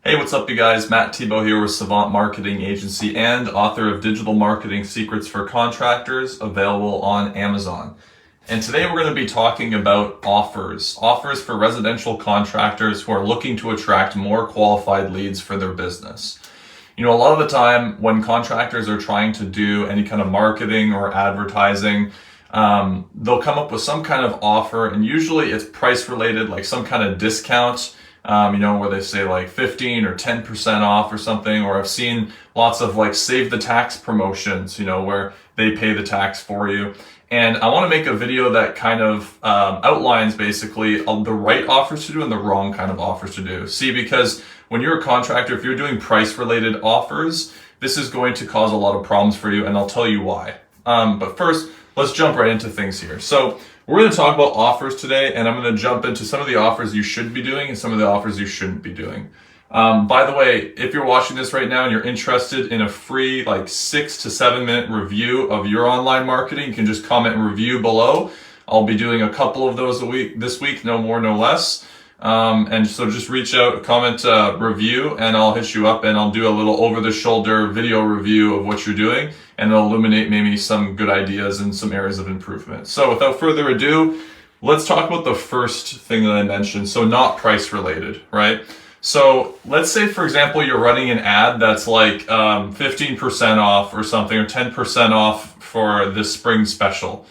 Hey, what's up, you guys? Matt Thibeau here with Savant Marketing Agency and author of Digital Marketing Secrets for Contractors, available on Amazon. And today we're going to be talking about offers for residential contractors who are looking to attract more qualified leads for their business. You know, a lot of the time when contractors are trying to do any kind of marketing or advertising, they'll come up with some kind of offer, and usually it's price related, like some kind of discount. Where they say like 15 or 10% off or something, or I've seen lots of like save the tax promotions, where they pay the tax for you. And I want to make a video that kind of outlines basically the right offers to do and the wrong kind of offers to do. See, because when you're a contractor, if you're doing price related offers, this is going to cause a lot of problems for you, and I'll tell you why. But first, let's jump right into things here. So we're going to talk about offers today, and I'm going to jump into some of the offers you should be doing and some of the offers you shouldn't be doing. By the way, if you're watching this right now and you're interested in a free 6 to 7 minute review of your online marketing, you can just comment and review below. I'll be doing a couple of those this week, no more, no less. And so just reach out, comment, review, and I'll hit you up and I'll do a little over-the-shoulder video review of what you're doing, and it'll illuminate maybe some good ideas and some areas of improvement. So without further ado, let's talk about the first thing that I mentioned. So not price related, right? So let's say, for example, you're running an ad that's like 15% off or something, or 10% off for this spring special.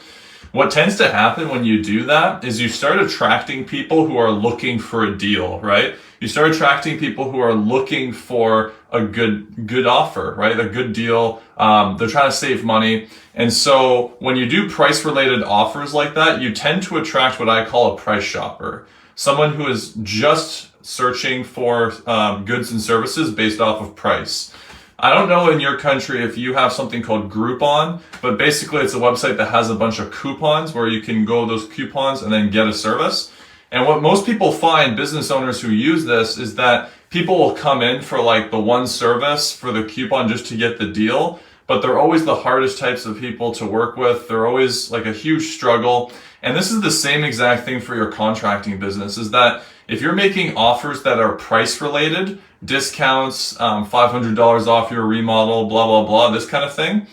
What tends to happen when you do that is you start attracting people who are looking for a deal, right? You start attracting people who are looking for a good offer, right? A good deal. They're trying to save money. And so when you do price related offers like that, you tend to attract what I call a price shopper. Someone who is just searching for goods and services based off of price. I don't know in your country if you have something called Groupon, but basically it's a website that has a bunch of coupons where you can go those coupons and then get a service. And what most people find, business owners who use this, is that people will come in for like the one service for the coupon just to get the deal, but they're always the hardest types of people to work with. They're always like a huge struggle. And this is the same exact thing for your contracting business, is that if you're making offers that are price related, discounts, $500 off your remodel, blah, blah, blah, this kind of thing,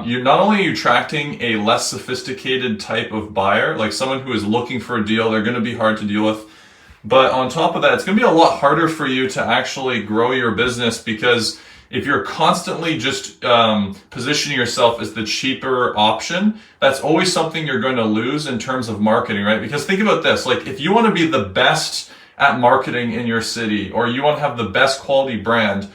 you're not only attracting a less sophisticated type of buyer, like someone who is looking for a deal, they're going to be hard to deal with. But on top of that, it's going to be a lot harder for you to actually grow your business, because if you're constantly just positioning yourself as the cheaper option, that's always something you're going to lose in terms of marketing, right? Because think about this, like if you want to be the best at marketing in your city, or you want to have the best quality brand,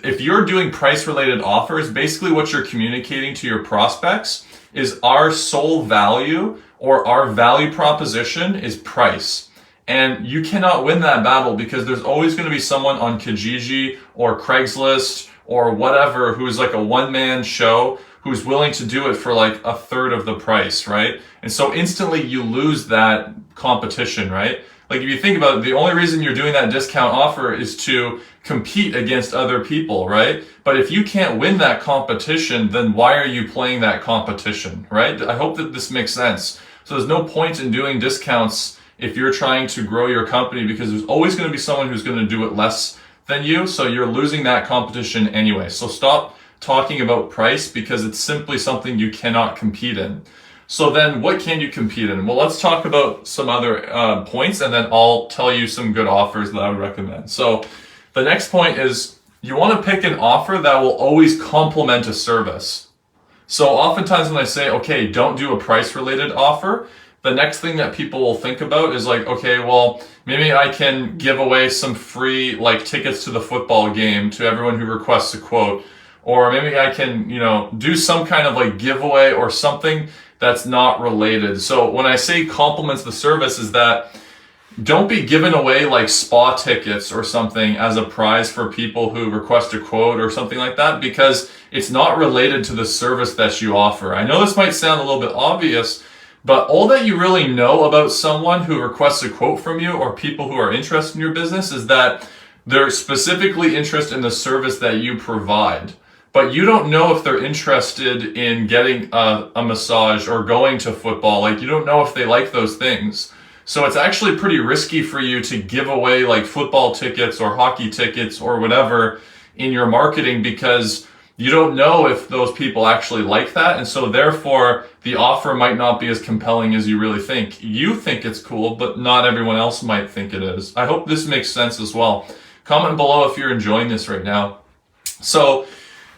if you're doing price related offers, basically what you're communicating to your prospects is our sole value, or our value proposition is price. And you cannot win that battle, because there's always going to be someone on Kijiji or Craigslist or whatever who's like a one-man show who's willing to do it for like a third of the price, right? And so instantly you lose that competition, right? Like if you think about it, the only reason you're doing that discount offer is to compete against other people, right? But if you can't win that competition, then why are you playing that competition, right? I hope that this makes sense. So there's no point in doing discounts if you're trying to grow your company, because there's always going to be someone who's going to do it less than you. So you're losing that competition anyway. So stop talking about price, because it's simply something you cannot compete in. So then what can you compete in? Well, let's talk about some other points, and then I'll tell you some good offers that I would recommend. So the next point is you want to pick an offer that will always complement a service. So oftentimes when I say, okay, don't do a price related offer, the next thing that people will think about is like, okay, well, maybe I can give away some free tickets to the football game to everyone who requests a quote. Or maybe I can, do some kind of giveaway or something that's not related. So when I say complements the service, is that don't be giving away spa tickets or something as a prize for people who request a quote or something like that, because it's not related to the service that you offer. I know this might sound a little bit obvious, but all that you really know about someone who requests a quote from you, or people who are interested in your business, is that they're specifically interested in the service that you provide. But you don't know if they're interested in getting a massage or going to football. You don't know if they like those things. So it's actually pretty risky for you to give away like football tickets or hockey tickets or whatever in your marketing, because you don't know if those people actually like that. And so therefore the offer might not be as compelling as you really think. You think it's cool, but not everyone else might think it is. I hope this makes sense as well. Comment below if you're enjoying this right now. So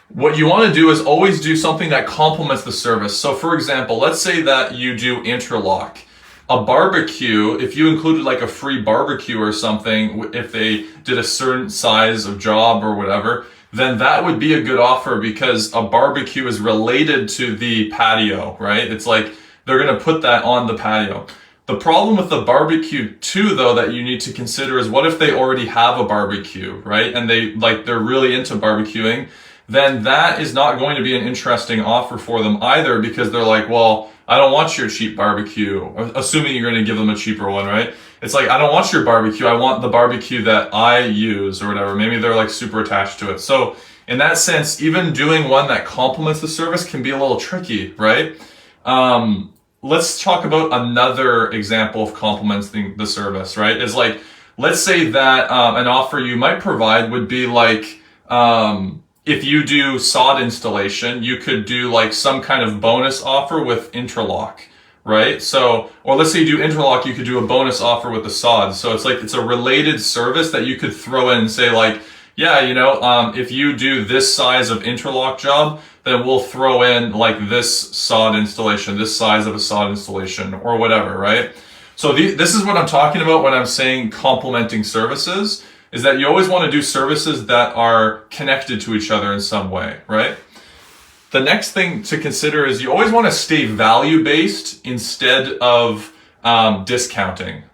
what you want to do is always do something that complements the service. So for example, let's say that you do interlock. A barbecue, if you included like a free barbecue or something, if they did a certain size of job or whatever, then that would be a good offer, because a barbecue is related to the patio, right? It's like they're going to put that on the patio. The problem with the barbecue too, though, that you need to consider is, what if they already have a barbecue, right? And they're really into barbecuing, then that is not going to be an interesting offer for them either, because they're like, well, I don't want your cheap barbecue, assuming you're going to give them a cheaper one, right? It's like, I don't want your barbecue, I want the barbecue that I use or whatever. Maybe they're like super attached to it. So in that sense, even doing one that complements the service can be a little tricky, right? Let's talk about another example of complementing the service, right? Is like, let's say that an offer you might provide would be like, if you do sod installation, you could do like some kind of bonus offer with interlock, right? So, or let's say you do interlock, you could do a bonus offer with the sod. So it's like, it's a related service that you could throw in and say like, yeah, you know, if you do this size of interlock job, then we'll throw in like this sod installation, this size of a sod installation or whatever, right? So this is what I'm talking about when I'm saying complementing services, is that you always want to do services that are connected to each other in some way, right? The next thing to consider is you always want to stay value-based instead of discounting.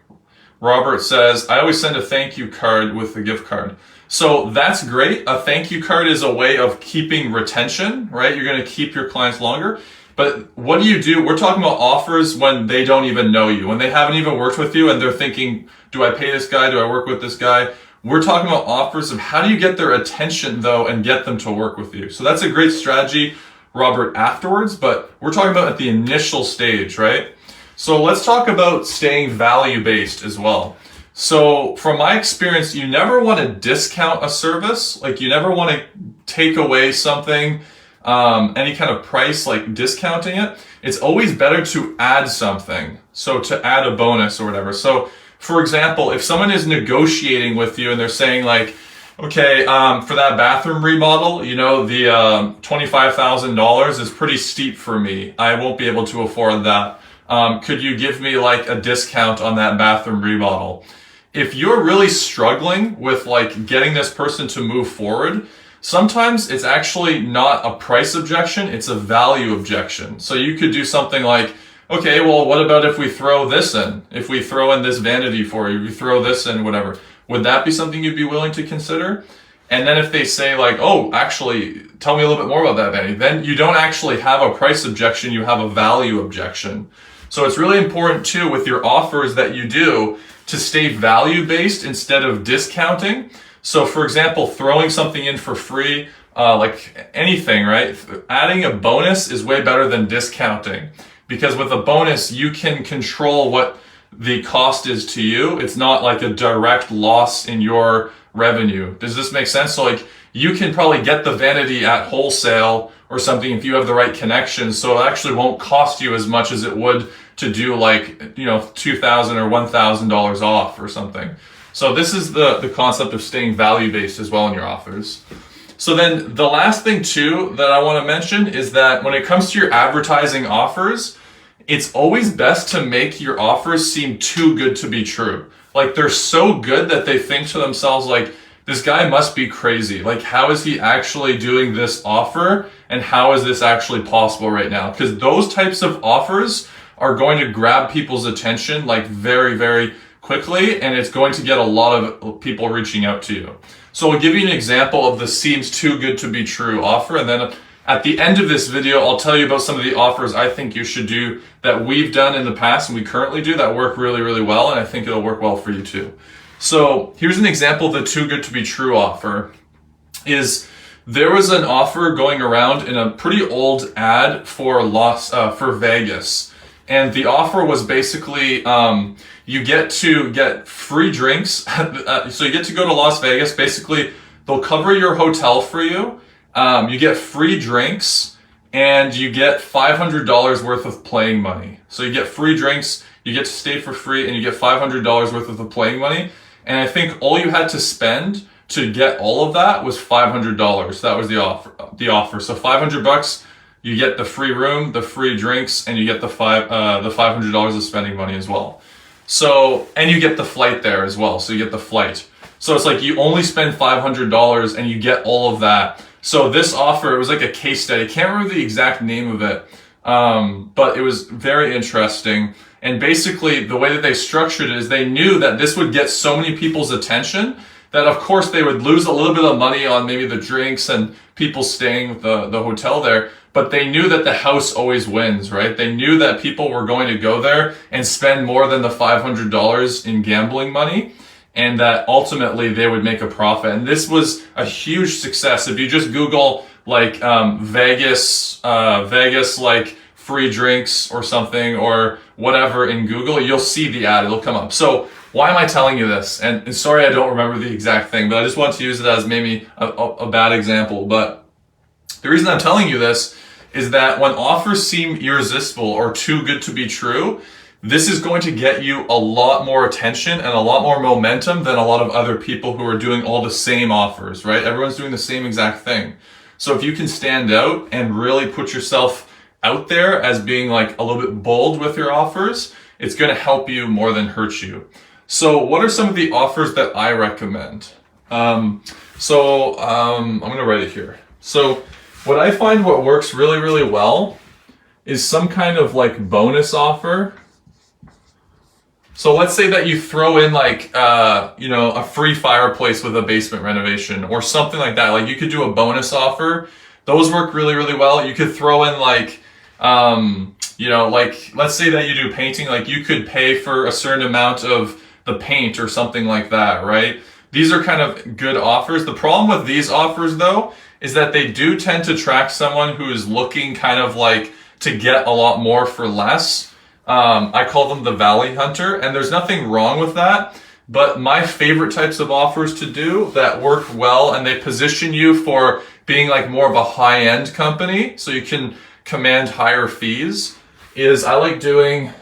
Robert says, I always send a thank you card with a gift card. So that's great. A thank you card is a way of keeping retention, right? You're going to keep your clients longer. But what do? We're talking about offers when they don't even know you, when they haven't even worked with you and they're thinking, do I pay this guy? Do I work with this guy? We're talking about offers of how do you get their attention though and get them to work with you. So that's a great strategy, Robert, afterwards, but we're talking about at the initial stage, right? So let's talk about staying value-based as well. So from my experience, you never want to discount a service. Like you never want to take away something, any kind of price, like discounting it. It's always better to add something. So to add a bonus or whatever. So for example, if someone is negotiating with you and they're saying like, okay, for that bathroom remodel, you know, the $25,000 is pretty steep for me. I won't be able to afford that. Could you give me like a discount on that bathroom remodel? If you're really struggling with like getting this person to move forward, sometimes it's actually not a price objection, it's a value objection. So you could do something like, okay, well, what about if we throw this in? If we throw in this vanity for you, we throw this in, whatever. Would that be something you'd be willing to consider? And then if they say like, oh, actually, tell me a little bit more about that vanity, then you don't actually have a price objection, you have a value objection. So it's really important too with your offers that you do to stay value-based instead of discounting. So for example, throwing something in for free, like anything, right? Adding a bonus is way better than discounting, because with a bonus, you can control what the cost is to you. It's not like a direct loss in your revenue. Does this make sense? So like you can probably get the vanity at wholesale or something if you have the right connections. So it actually won't cost you as much as it would to do like, you know, $2,000 or $1,000 off or something. So this is the concept of staying value-based as well in your offers. So then the last thing too that I want to mention is that when it comes to your advertising offers, it's always best to make your offers seem too good to be true. Like they're so good that they think to themselves like, this guy must be crazy. Like, how is he actually doing this offer? And how is this actually possible right now? Because those types of offers are going to grab people's attention like very, very quickly, and it's going to get a lot of people reaching out to you. So I'll give you an example of the seems too good to be true offer, and then at the end of this video, I'll tell you about some of the offers I think you should do that we've done in the past and we currently do that work really, really well, and I think it'll work well for you too. So here's an example of the too good to be true offer. There was an offer going around in a pretty old ad for Vegas. And the offer was basically you get to get free drinks. So you get to go to Las Vegas. Basically, they'll cover your hotel for you. You get free drinks, and you get $500 worth of playing money. So you get free drinks, you get to stay for free, and you get $500 worth of the playing money. And I think all you had to spend to get all of that was $500. That was the offer. So $500, you get the free room, the free drinks, and you get the $500 of spending money as well. So, and you get the flight there as well. So you get the flight. So it's like you only spend $500 and you get all of that. So this offer, it was like a case study. I can't remember the exact name of it, but it was very interesting. And basically the way that they structured it is they knew that this would get so many people's attention that of course they would lose a little bit of money on maybe the drinks and people staying with the hotel there, but they knew that the house always wins, right? They knew that people were going to go there and spend more than the $500 in gambling money, and that ultimately they would make a profit. And this was a huge success. If you just Google like Vegas like free drinks or something or whatever in Google, you'll see the ad, it'll come up. So why am I telling you this? And sorry, I don't remember the exact thing, but I just want to use it as maybe a bad example. But the reason I'm telling you this is that when offers seem irresistible or too good to be true, this is going to get you a lot more attention and a lot more momentum than a lot of other people who are doing all the same offers, right? Everyone's doing the same exact thing. So if you can stand out and really put yourself out there as being like a little bit bold with your offers, it's going to help you more than hurt you. So what are some of the offers that I recommend? I'm going to write it here. So what I find what works really, really well is some kind of like bonus offer. So let's say that you throw in like, a free fireplace with a basement renovation or something like that. Like you could do a bonus offer. Those work really, really well. You could throw in like, like let's say that you do painting, like you could pay for a certain amount of the paint or something like that, right? These are kind of good offers. The problem with these offers though, is that they do tend to attract someone who is looking kind of like to get a lot more for less. I call them the Valley Hunter, and there's nothing wrong with that. But my favorite types of offers to do that work well, and they position you for being like more of a high-end company, so you can command higher fees, is I like doing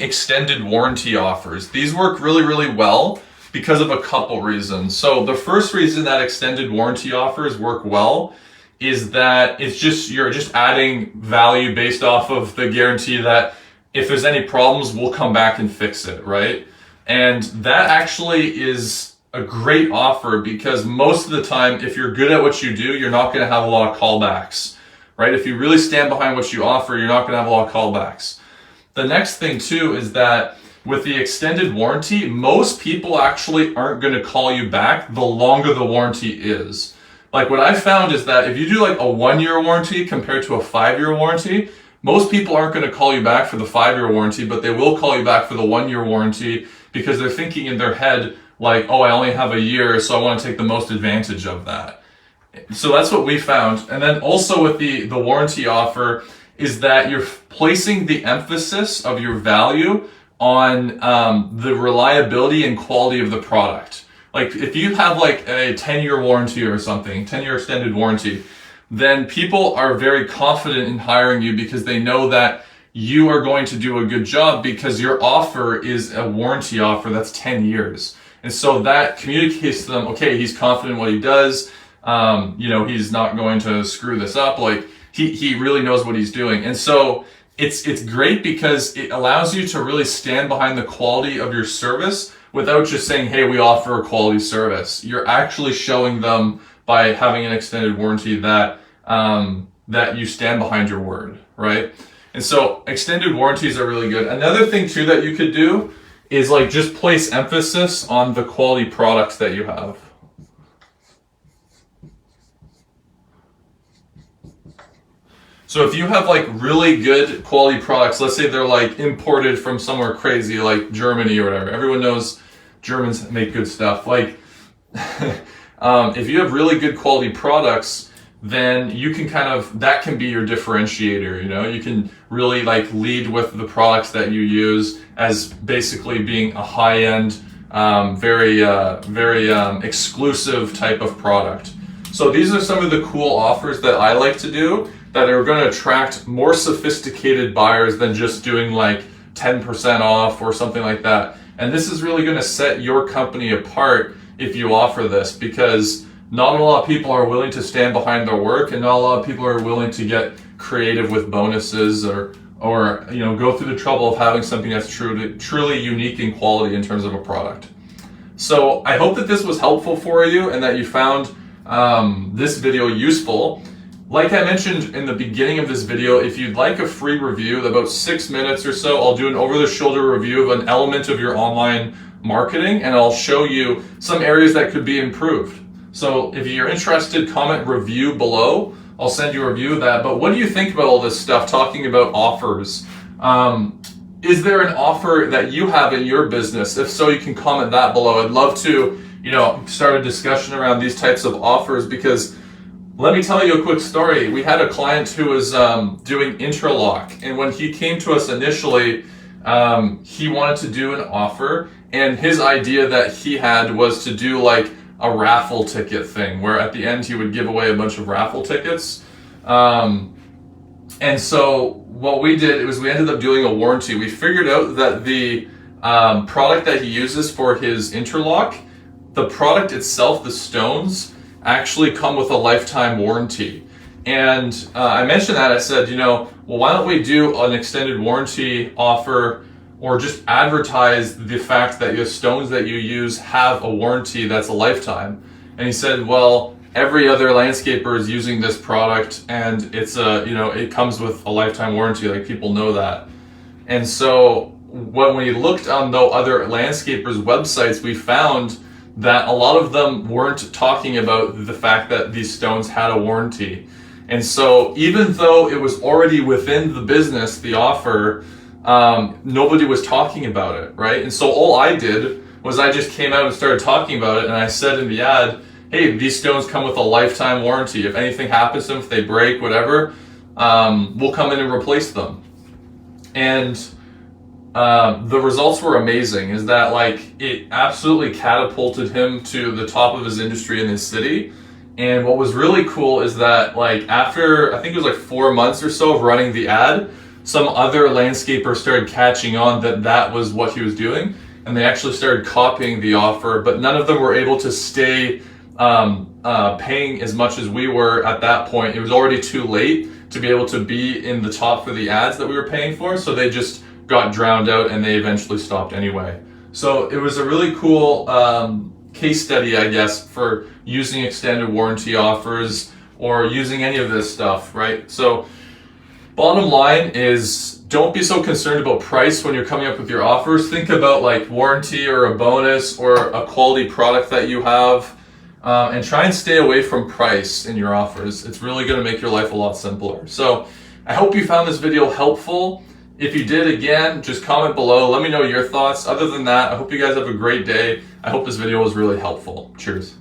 extended warranty offers. These work really, really well because of a couple reasons. So the first reason that extended warranty offers work well is that you're just adding value based off of the guarantee that if there's any problems, we'll come back and fix it, right? And that actually is a great offer because most of the time, if you're good at what you do, you're not going to have a lot of callbacks, right? If you really stand behind what you offer, you're not going to have a lot of callbacks. The next thing too is that with the extended warranty, most people actually aren't going to call you back the longer the warranty is. Like what I found is that if you do like a 1-year warranty compared to a 5-year warranty, most people aren't going to call you back for the 5-year warranty, but they will call you back for the 1-year warranty because they're thinking in their head like, oh, I only have a year, so I want to take the most advantage of that. So that's what we found. And then also with the warranty offer is that you're placing the emphasis of your value on the reliability and quality of the product. Like if you have like a 10-year warranty or something, 10-year extended warranty, then people are very confident in hiring you because they know that you are going to do a good job because your offer is a warranty offer that's 10 years. And so that communicates to them, okay, he's confident in what he does. He's not going to screw this up. Like he really knows what he's doing. And so it's great because it allows you to really stand behind the quality of your service without just saying, hey, we offer a quality service. You're actually showing them by having an extended warranty that you stand behind your word, right? And so extended warranties are really good. Another thing too that you could do is like just place emphasis on the quality products that you have. So if you have like really good quality products, let's say they're like imported from somewhere crazy like Germany or whatever. Everyone knows Germans make good stuff. Like If you have really good quality products, then you can that can be your differentiator. You can really like lead with the products that you use as basically being a high-end, very exclusive type of product. So these are some of the cool offers that I like to do that are going to attract more sophisticated buyers than just doing like 10% off or something like that. And this is really going to set your company apart if you offer this, because not a lot of people are willing to stand behind their work, and not a lot of people are willing to get creative with bonuses or go through the trouble of having something that's truly unique in quality in terms of a product. So I hope that this was helpful for you and that you found this video useful. Like I mentioned in the beginning of this video, if you'd like a free review, about 6 minutes or so, I'll do an over-the-shoulder review of an element of your online marketing, and I'll show you some areas that could be improved. So if you're interested, comment review below. I'll send you a review of that. But what do you think about all this stuff, talking about offers? Is there an offer that you have in your business? If so, you can comment that below. I'd love to, start a discussion around these types of offers, because let me tell you a quick story. We had a client who was doing interlock, and when he came to us initially, he wanted to do an offer, and his idea that he had was to do like a raffle ticket thing, where at the end he would give away a bunch of raffle tickets. And so what we did was we ended up doing a warranty. We figured out that the product that he uses for his interlock, the product itself, the stones, actually come with a lifetime warranty. And I mentioned that, I said, well, why don't we do an extended warranty offer, or just advertise the fact that your stones that you use have a warranty that's a lifetime. And he said, well, every other landscaper is using this product, and it's it comes with a lifetime warranty, like people know that. And so when we looked on the other landscapers' websites, we found that a lot of them weren't talking about the fact that these stones had a warranty. And so even though it was already within the business, the offer, nobody was talking about it, right? And so all I did was I just came out and started talking about it, and I said in the ad, hey, these stones come with a lifetime warranty. If anything happens to them, if they break, whatever, we'll come in and replace them. And the results were amazing. Is that like it absolutely catapulted him to the top of his industry in his city. And what was really cool is that like after, I think it was like 4 months or so of running the ad, some other landscapers started catching on that was what he was doing, and they actually started copying the offer, but none of them were able to stay paying as much as we were at that point. It was already too late to be able to be in the top for the ads that we were paying for, so they just got drowned out, and they eventually stopped anyway. So it was a really cool case study, I guess, for using extended warranty offers or using any of this stuff, right? So bottom line is, don't be so concerned about price when you're coming up with your offers. Think about like warranty or a bonus or a quality product that you have, and try and stay away from price in your offers. It's really going to make your life a lot simpler. So I hope you found this video helpful. If you did, again, just comment below. Let me know your thoughts. Other than that, I hope you guys have a great day. I hope this video was really helpful. Cheers.